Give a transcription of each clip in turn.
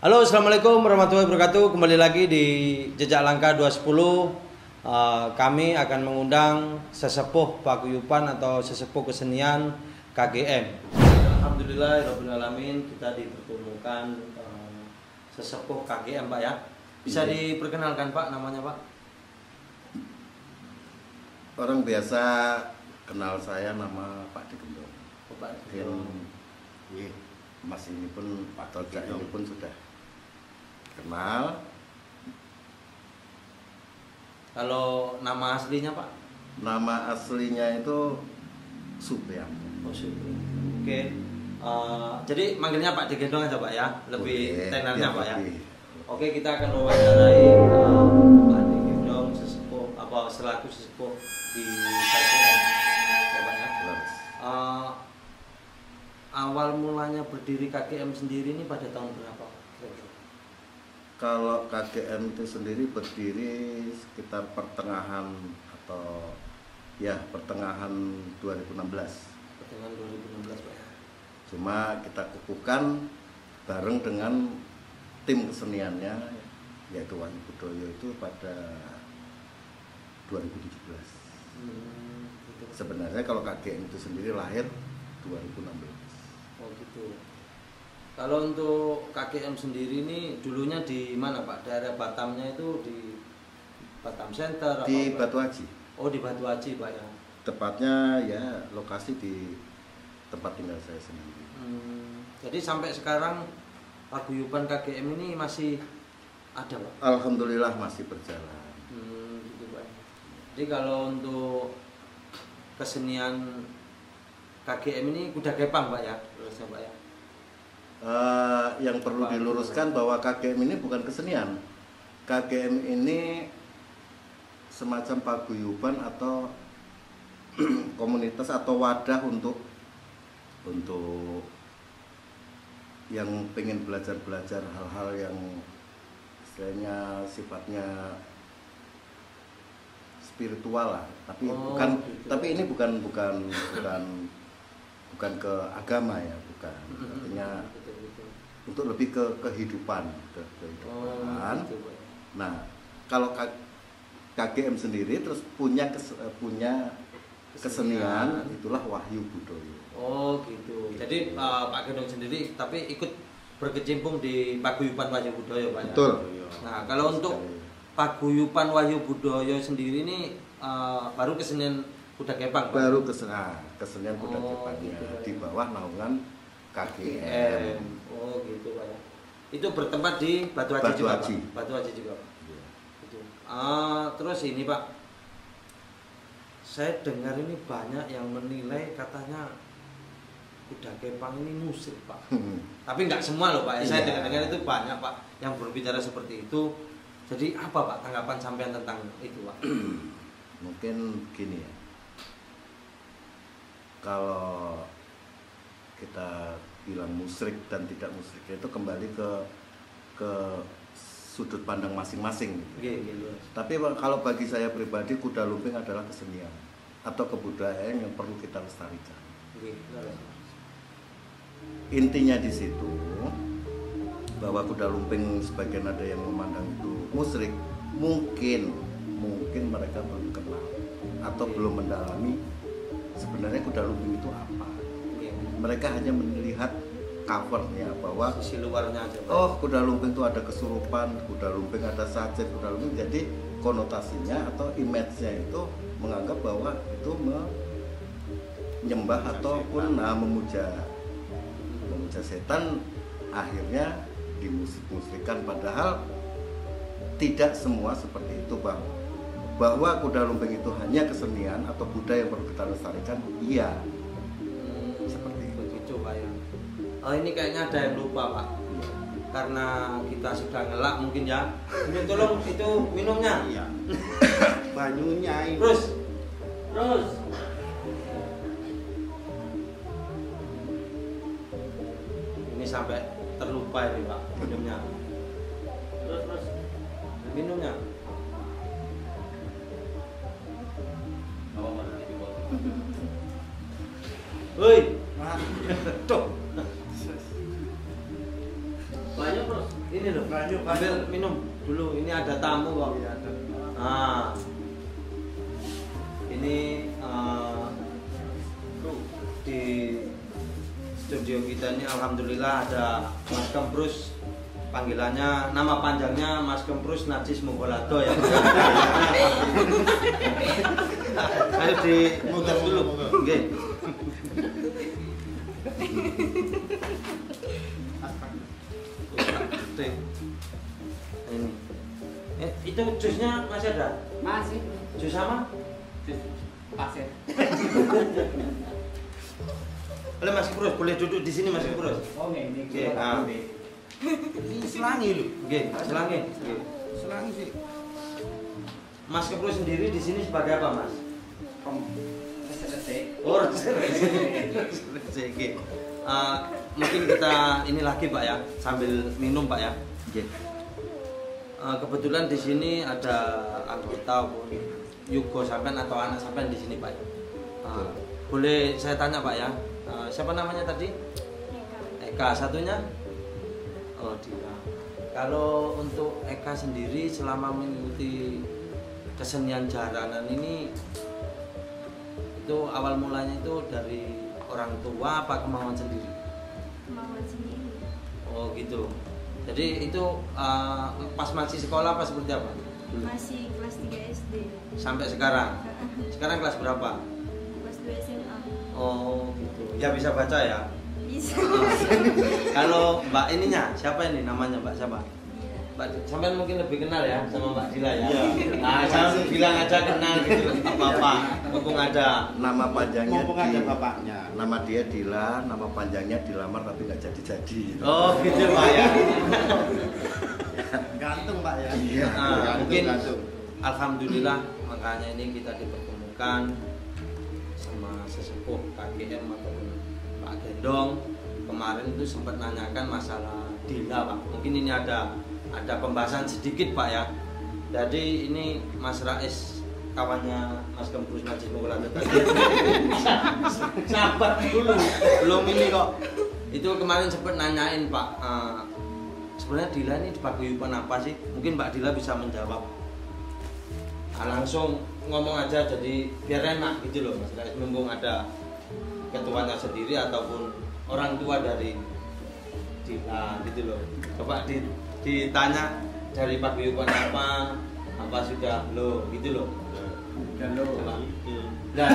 Halo, assalamualaikum warahmatullahi wabarakatuh. Kembali lagi di Jejak Langkah 210. Kami akan mengundang sesepuh paguyuban atau sesepuh kesenian KGM. Alhamdulillahirobbilalamin, kita dipertemukan sesepuh KGM, Pak ya. Bisa diperkenalkan Pak, namanya Pak? Orang biasa kenal saya nama Pak Digendong. Oh, Pak Digendong. Mas ini pun Pak Tojak ini pun sudah kenal. Kalau nama aslinya Pak? Nama aslinya itu Supriyanto. Oh, Supriyanto. Oke. Jadi manggilnya Pak Digendong aja Pak ya, lebih tenernya Pak ya. Oke, kita akan wawancarai Pak Digendong sesepuh selaku sesepuh di KGM ya Pak ya. Awal mulanya berdiri KGM sendiri ini pada tahun berapa? Kalau KGM itu sendiri berdiri sekitar pertengahan 2016. Pertengahan 2016 Pak ya. Cuma kita kukuhkan bareng dengan tim keseniannya, yaitu Wahyu Budoyo itu pada 2017. Gitu. Sebenarnya kalau KGM itu sendiri lahir 2016. Oh gitu. Kalau untuk KGM sendiri ini dulunya di mana Pak? Daerah Batamnya itu di Batam Center? Di Batu Aji. Oh, di Batu Aji Pak ya. Tepatnya ya lokasi di tempat tinggal saya sendiri. Jadi sampai sekarang paguyuban KGM ini masih ada Pak? Alhamdulillah masih berjalan. Gitu Pak. Jadi kalau untuk kesenian KGM ini kuda kepang Pak ya, terusnya Pak ya. Yang perlu diluruskan bahwa KGM ini bukan kesenian. KGM ini semacam paguyuban atau komunitas atau wadah untuk yang pengen belajar hal-hal yang istilahnya sifatnya spiritual lah. Tapi tapi ini bukan ke agama ya, bukan. Artinya untuk lebih ke kehidupan. Nah, kalau KGM sendiri terus punya kesenian, itulah Wahyu Budoyo. Oh gitu. Jadi Pak Gendong sendiri tapi ikut berkecimpung di paguyuban Wahyu Budoyo Pak ya. Betul. Nah, kalau untuk paguyuban Wahyu Budoyo sendiri ini baru kesenian kuda kepang Pak? Baru kesenian kuda kepangnya gitu, di bawah naungan KGM. Oh gitu Pak ya. Itu bertempat di Batu Aji juga Pak? Batu Aji juga Pak? Iya. Gitu. Terus ini Pak, saya dengar ini banyak yang menilai katanya kuda kepang ini musik Pak. Tapi nggak semua loh Pak ya. Saya dengar itu banyak Pak yang berbicara seperti itu. Jadi apa Pak tanggapan sampean tentang itu Pak? Mungkin gini ya, kalau kita bilang musyrik dan tidak musyrik itu kembali ke sudut pandang masing-masing. Gitu. Tapi kalau bagi saya pribadi, kuda lumping adalah kesenian atau kebudayaan yang perlu kita lestarikan. Intinya di situ bahwa kuda lumping sebagian ada yang memandang itu musyrik, mungkin mereka belum kenal atau belum mendalami sebenarnya kuda lumping itu apa. Mereka hanya melihat covernya bahwa sisi luarnya aja Pak. Oh, kuda lumping itu ada kesurupan, kuda lumping ada sajit, kuda lumping, jadi konotasinya atau image-nya itu menganggap bahwa itu menyembah ataupun memuja setan, akhirnya dimusik-musikkan, padahal tidak semua seperti itu bahwa kuda lumping itu hanya kesenian atau budaya yang perlu kita lestarikan. Iya, seperti itu. Begitu Pak ya. Ini kayaknya ada yang lupa Pak. Karena kita sudah ngelak mungkin ya. Ini tolong itu minumnya. Iya. Banyunya ini. Terus. Ini sampai terlupa ini Pak minumnya. Terus. Minumnya. Woi. Tuh. Banyak Bros. Ini loh, ambil minum dulu. Ini ada tamu kok. Iya, ada. Nah, ini di studio kita ini alhamdulillah ada Mas Kemprus, panggilannya nama panjangnya Mas Kemprus Najis Mugolado ya. Ayo di muter dulu. Oke. Ini. Itu jusnya masih ada? Masih. Jus sama? Jus pasir. Oleh Mas Kemprus, boleh duduk di sini Mas Kemprus. Oh, ini. Oke, nah. Ini selangi lu. Oke, selangi. Oke. Selangi sih. Mas Kemprus sendiri di sini sebagai apa, Mas? Selesai. Oh, oke. Mungkin kita ini lagi Pak ya, sambil minum Pak ya. Kebetulan di sini ada anggota pun Yugo sampean atau anak sampean di sini Pak. Boleh saya tanya Pak ya? Siapa namanya tadi? Eka. Satunya? Oh, Dila. Kalau untuk Eka sendiri selama mengikuti kesenian jaranan ini itu awal mulanya itu dari orang tua apa kemauan sendiri? Kemauan sendiri. Oh gitu. Jadi itu pas masih sekolah apa seperti apa? Masih kelas 3 SD. Sampai sekarang? Sekarang kelas berapa? Kelas 2 SMA. Oh gitu. Ya bisa baca ya? Bisa. Kalau Mbak ininya siapa ini namanya Mbak siapa? Iya. Mbak sampean mungkin lebih kenal ya sama Mbak Dila ya. Iya. Nah, saya bilang aja kenal gitu apa-apa. Mumpung ada. Nama panjangnya Mumpung ada bapaknya. Nama dia Dila, nama panjangnya dilamar tapi nggak jadi-jadi. Gitu. Oh, gitu Pak ya. Gantung Pak ya. Iya. Mungkin gantung. alhamdulillah makanya ini kita dipertemukan sama sesepuh KGM ataupun Pak Gendong. Kemarin itu sempat nanyakan masalah Dila Pak. Mungkin ini ada pembahasan sedikit Pak ya. Jadi ini Mas Rais kawannya Mas Kemprus Najis Mugolado tadi. Sabar dulu, belum ini kok. Itu kemarin sempat nanyain Pak. Sebenarnya Dila ini dipaguyuban apa sih? Mungkin Mbak Dila bisa menjawab. Langsung ngomong aja jadi biar enak gitu loh Mas Rais. Mumpung ada ketuanya sendiri ataupun orang tua dari Dila gitu loh. Coba ditanya dari paguyuban apa sudah lo gitu loh. Dan lo. Coba. Nah,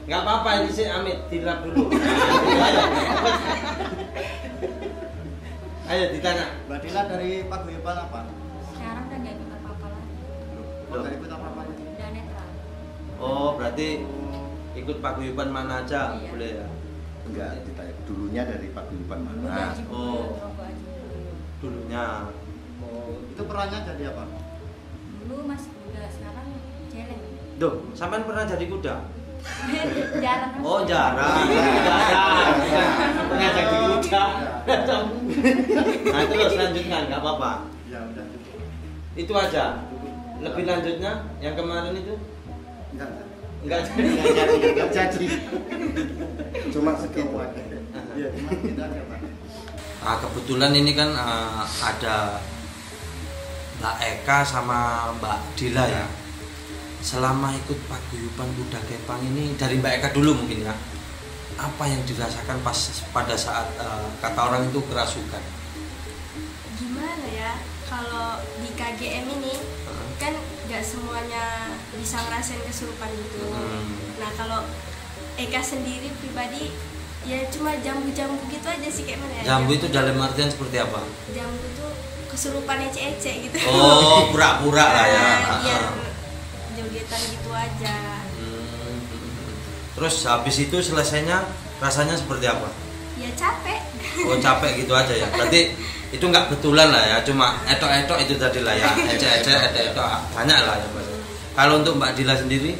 nggak apa-apa ini sih Amit dilap dulu. Ayo ditanya. Mbak Dila dari paguyuban apa? Sekarang kan gak ikut apa-apa lagi. Oh, dari ikut apa lagi? Udah netral. Oh berarti ikut paguyuban mana aja Iya. boleh ya? Enggak ditanya dulunya dari paguyuban Dulu mana. Haji Oh. Rogo Haji dulu. Dulunya. Oh, itu perannya jadi apa? Dulu masih muda, sekarang celeng. Duh, sampean pernah jadi kuda? Jarang. Oh jarang. Pernah jadi kuda. Nah itu loh selanjutnya nggak apa-apa. Ya udah cukup. Itu aja. Lebih lanjutnya yang kemarin itu Enggak. nggak Enggak jadi. Cuma segitu. Iya, cuma kita aja Pak. Kebetulan ini kan ada Mbak Eka sama Mbak Dila ya. Selama ikut paguyuban kuda kepang ini dari Mbak Eka dulu mungkin ya. Apa yang dirasakan pada saat kata orang itu kerasukan? Gimana ya? Kalau di KGM ini kan nggak semuanya bisa ngerasain kesurupan gitu. Nah kalau Eka sendiri pribadi ya cuma jambu-jambu gitu aja sih kayak mana ya? Jambu itu dalam artian seperti apa? Jambu itu kesurupan ecek-ecek gitu. Oh, pura-pura lah ya. Nah, biar jogetan gitu aja. Terus habis itu selesainya rasanya seperti apa? Ya capek. Oh capek gitu aja ya. Berarti itu nggak betulan lah ya, cuma etok-etok itu tadi lah ya, ecek-ecek, etok-etok banyak lah ya Mas. Kalau untuk Mbak Dila sendiri,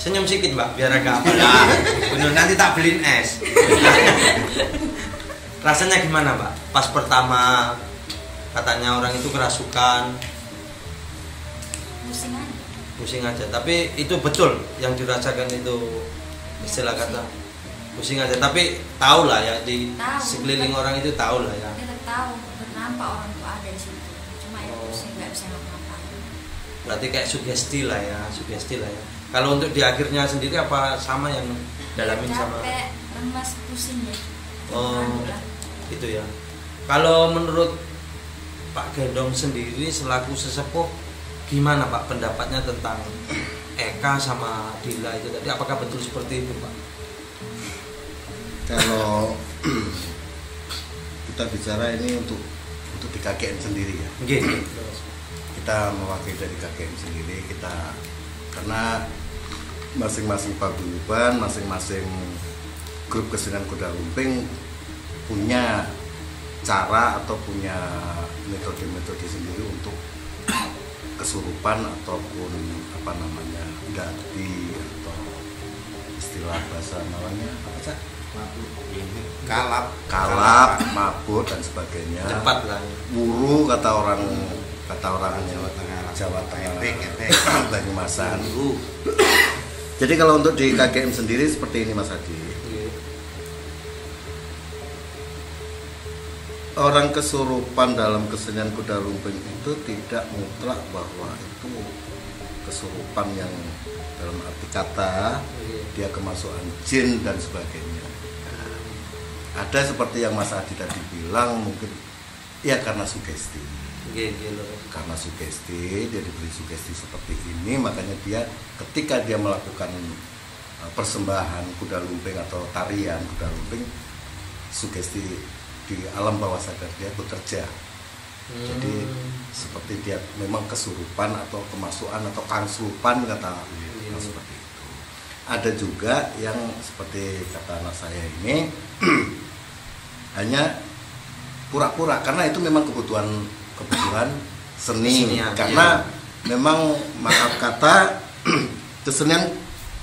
senyum sedikit Mbak, biar agak apa lah. Bener nanti tak beliin es. Rasanya gimana Mbak? Pas pertama katanya orang itu kerasukan, Pusing aja. pusing aja. Tapi itu betul yang dirasakan itu istilah kata. Pusing aja, tapi tahu lah ya di Tahu, sekeliling orang itu tahu lah ya. Kita tahu kenapa orang itu ada di situ. Cuma ya Oh. pusing nggak bisa ngapa-ngapain. Berarti kayak sugesti lah ya, sugesti lah ya. Kalau untuk di akhirnya sendiri apa sama yang dalamin sama? Capek, lemas, pusing ya. Oh, Anu lah. itu ya. Kalau menurut Pak Gendong sendiri selaku sesepuh, gimana Pak pendapatnya tentang Eka sama Dila itu tadi? Apakah betul seperti itu Pak? Kalau kita bicara ini untuk di KGM sendiri ya. Oke. Kita mewakili dari KGM sendiri, kita karena masing-masing paguyuban, masing-masing grup kesenian kuda lumping punya cara atau punya metode-metode sendiri untuk kesurupan ataupun apa namanya ganti atau istilah bahasa namanya apa sih? Kalap, mabuk dan sebagainya. Cepat lah. Wuru kata orang Jawa Tengah, Banyumasan. Jadi kalau untuk di KGM sendiri seperti ini Mas Adi. Orang kesurupan dalam kesenian kuda lumping itu tidak mutlak bahwa itu kesurupan yang dalam arti kata dia kemasukan jin dan sebagainya. Nah, ada seperti yang Mas Adi tadi bilang mungkin ya karena sugesti. Karena sugesti, dia diberi sugesti seperti ini, makanya dia ketika dia melakukan persembahan kuda lumping atau tarian kuda lumping, sugesti di alam bawah sadar dia bekerja. Jadi seperti dia memang kesurupan atau kemasukan atau kangsupan kata seperti itu. Ada juga yang seperti kata anak saya ini hanya pura-pura karena itu memang kebutuhan seni. Karena memang maaf kata kesenian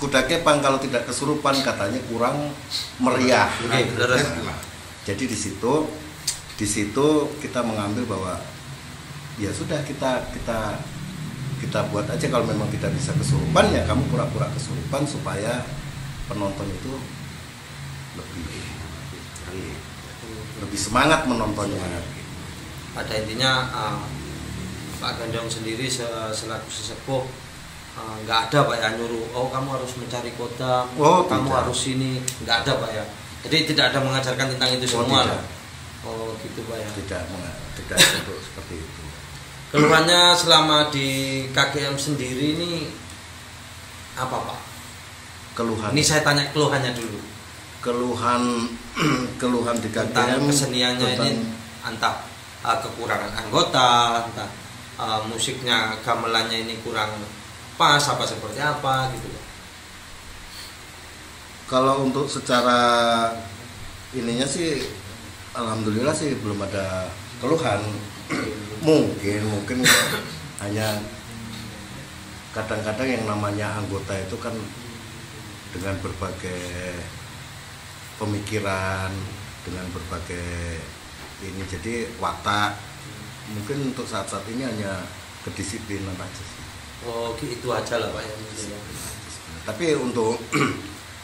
kuda kepang kalau tidak kesurupan katanya kurang meriah. Jadi di situ kita mengambil bahwa ya sudah kita buat aja kalau memang tidak bisa kesurupan ya kamu pura-pura kesurupan supaya penonton itu lebih semangat menontonnya. Pada intinya Pak Gendong sendiri selaku sesepuh nggak ada Pak ya nyuruh kamu harus mencari kota, kamu tidak. harus ini, nggak ada Pak ya. Jadi tidak ada mengajarkan tentang itu semua tidak. lah. Oh gitu Pak ya. Tidak untuk seperti itu. Keluhannya selama di KGM sendiri ini apa Pak? Keluhan. Ini saya tanya keluhannya dulu. Keluhan di KGM Tentang keseniannya ini entah kekurangan anggota, entah musiknya gamelannya ini kurang pas apa seperti apa gitu. Kalau untuk secara ininya sih alhamdulillah sih belum ada keluhan. Mungkin hanya kadang-kadang yang namanya anggota itu kan dengan berbagai pemikiran, dengan berbagai ini jadi watak. Mungkin untuk saat-saat ini hanya kedisiplinan aja sih. Oh gitu aja lah Pak ya. Tapi untuk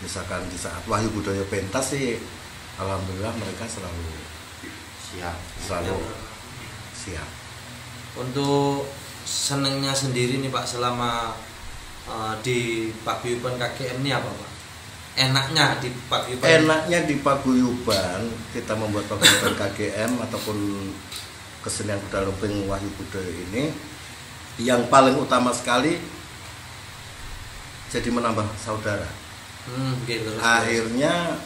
misalkan di saat Wahyu Budaya pentas sih alhamdulillah mereka selalu siap. Untuk senengnya sendiri nih Pak selama di paguyuban KGM ini apa Pak? Enaknya di paguyuban? Enaknya di paguyuban kita membuat paguyuban KGM ataupun kesenian kuda lumping Wahyu Budaya ini yang paling utama sekali jadi menambah saudara. Gitu. Akhirnya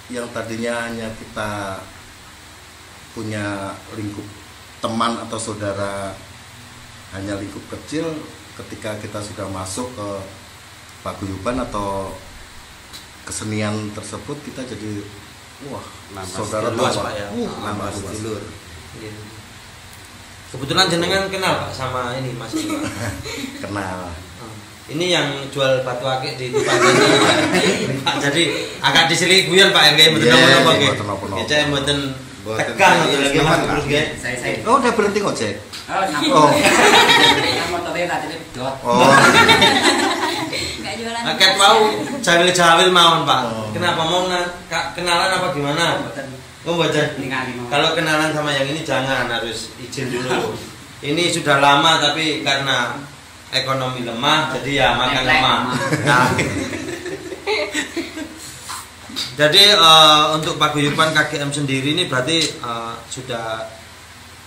yang tadinya hanya kita punya lingkup teman atau saudara hanya lingkup kecil, ketika kita sudah masuk ke paguyuban atau kesenian tersebut kita jadi saudara luas tua. Pak ya. Nambah sedulur. Gitu. Kebetulan jenengan kenal Pak sama ini Mas Iwan. Kenal. Ini yang jual batu akik di tempat ini Pak. Jadi agak diselik guyon Pak nggih mboten napa nggih. Cek mboten tekan atau lagi Mas terus nggih. Saya. Oh, udah berhenti ngojek. Oh. Motornya tadi dot. Oh. Nggak jualan bulan Ket puasa. mau jawil-jawil mawon Pak. Oh. Kenapa mau kenalan apa gimana? Oh baca. Kalau kenalan sama yang ini jangan, harus izin dulu. Ini sudah lama tapi karena ekonomi lemah jadi ya makan lemah. Nah. Jadi untuk paguyuban KGM sendiri ini berarti sudah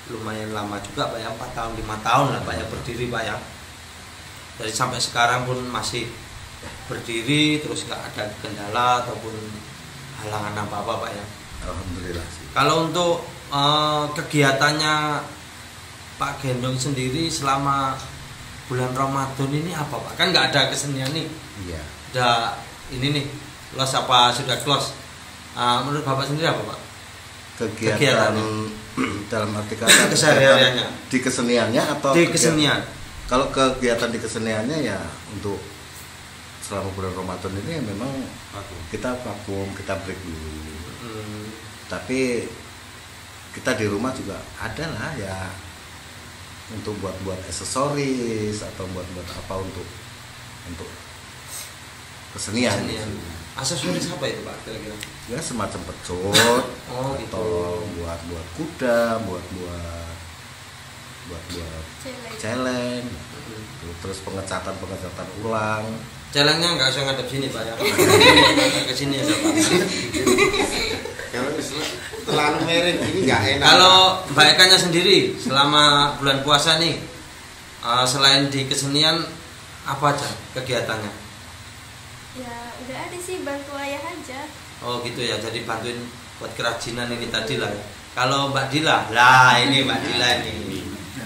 lumayan lama juga Pak ya, 4 tahun 5 tahun lah Pak ya berdiri Pak ya. Jadi sampai sekarang pun masih berdiri terus nggak ada kendala ataupun halangan apa-apa Pak ya. Alhamdulillah sih. Kalau untuk kegiatannya Pak Gendong sendiri selama bulan Ramadan ini apa Pak? Kan nggak ada kesenian nih. Iya. Udah ini nih, close apa sudah close? Menurut Bapak sendiri apa Pak? Kegiatan dalam arti kata Kesehariannya. di keseniannya atau Di kesenian. Kalau kegiatan di keseniannya ya untuk selama bulan Ramadan ini ya memang kita vakum, kita break dulu. Tapi kita di rumah juga ada lah ya untuk buat aksesoris atau buat apa untuk kesenian. Aksesoris apa itu Pak kira-kira? Ya semacam pecut Oh, gitu. atau buat kuda, buat celeng, terus pengecatan ulang. Celengnya nggak usah ngadep sini Pak ya. Ke sini aja Pak. Kalau terlalu merah ini nggak enak. Kalau Mbak Ekanya sendiri selama bulan puasa nih, selain di kesenian apa aja kegiatannya? Ya udah ada sih, bantu ayah aja. Oh gitu ya, jadi bantuin buat kerajinan ini tadi lah ya. Kalau Mbak Dila, lah ini Mbak Dila ini.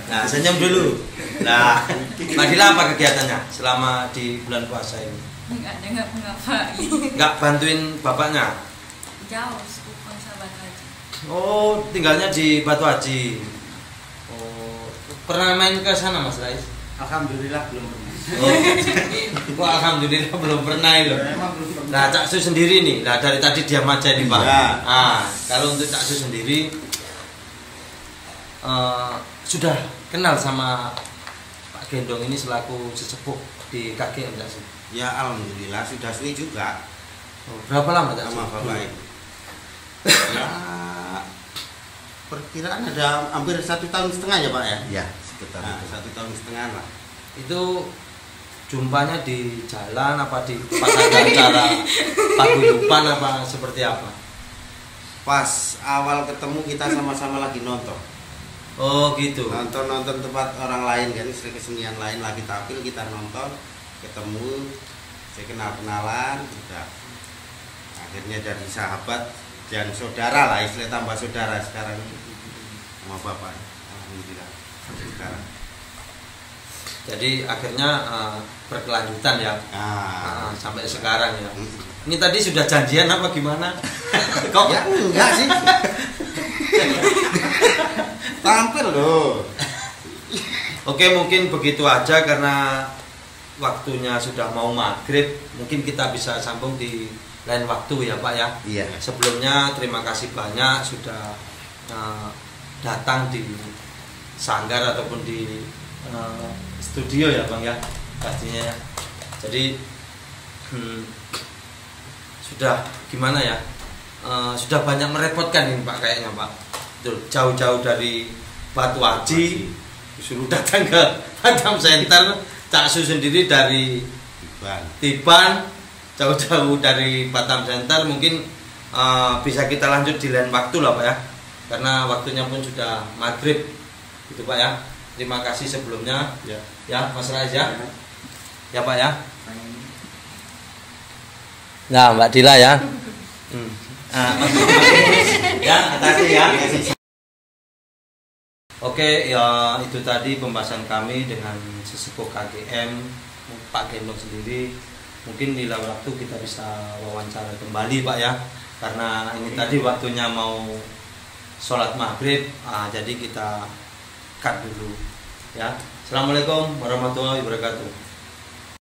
Nah senyum dulu. Nah Mbak Dila apa kegiatannya selama di bulan puasa ini? Nggak ada ngapa-ngapain. Nggak bantuin bapaknya? Jauh sepupu sahabat aja. Oh tinggalnya di Batu Haji. Oh pernah main ke sana Mas Rais? Alhamdulillah belum pernah. Oh, kok alhamdulillah belum pernah loh. Memang belum pernah. Nah, Cak Su sendiri nih, nah dari tadi diam aja nih Pak. Ya. Kalau untuk Cak Su sendiri sudah kenal sama Pak Gendong ini selaku sesepuh di KGM Cak Su? Ya alhamdulillah sudah suwi juga Oh, berapa lama Cak Su? sama bapak ini. Ya perkiraan ada hampir 1,5 tahun ya Pak ya. Ya sekitar Nah, itu. 1,5 tahun lah. Itu jumpanya di jalan apa di pas ada acara paguyuban apa seperti apa? Pas awal ketemu kita sama-sama lagi nonton. Oh gitu. Nonton tempat orang lain kan, kesenian lain lagi tampil, kita nonton, ketemu, saya kenalan, udah akhirnya jadi sahabat dan saudara lah, istilah tambah saudara sekarang sama bapak. Alhamdulillah sampai sekarang. Jadi akhirnya berkelanjutan ya. Sampai sekarang ya. Ini tadi sudah janjian apa gimana? Kok Ya enggak sih. Tampil loh. Oke, mungkin begitu aja karena waktunya sudah mau maghrib. Mungkin kita bisa sambung di lain waktu ya Pak ya. Iya. Sebelumnya terima kasih banyak sudah datang di Sanggar ataupun di studio ya Bang ya pastinya ya. Jadi sudah gimana ya, sudah banyak merepotkan ini Pak kayaknya Pak. Jauh-jauh dari Batu Haji disuruh datang ke Batam Center. Cak Su sendiri dari Tiban jauh-jauh dari Batam Center. Mungkin bisa kita lanjut di lain waktu lah Pak ya, karena waktunya pun sudah maghrib gitu Pak ya. Terima kasih sebelumnya ya Mas Raja ya Pak ya. Nah Mbak Dila ya. Ya atasnya ya. Oke ya, itu tadi pembahasan kami dengan sesepuh KGM Pak Gendong sendiri. Mungkin di lain waktu kita bisa wawancara kembali Pak ya, karena ini tadi waktunya mau sholat maghrib, jadi kita cut dulu ya. Assalamualaikum warahmatullahi wabarakatuh.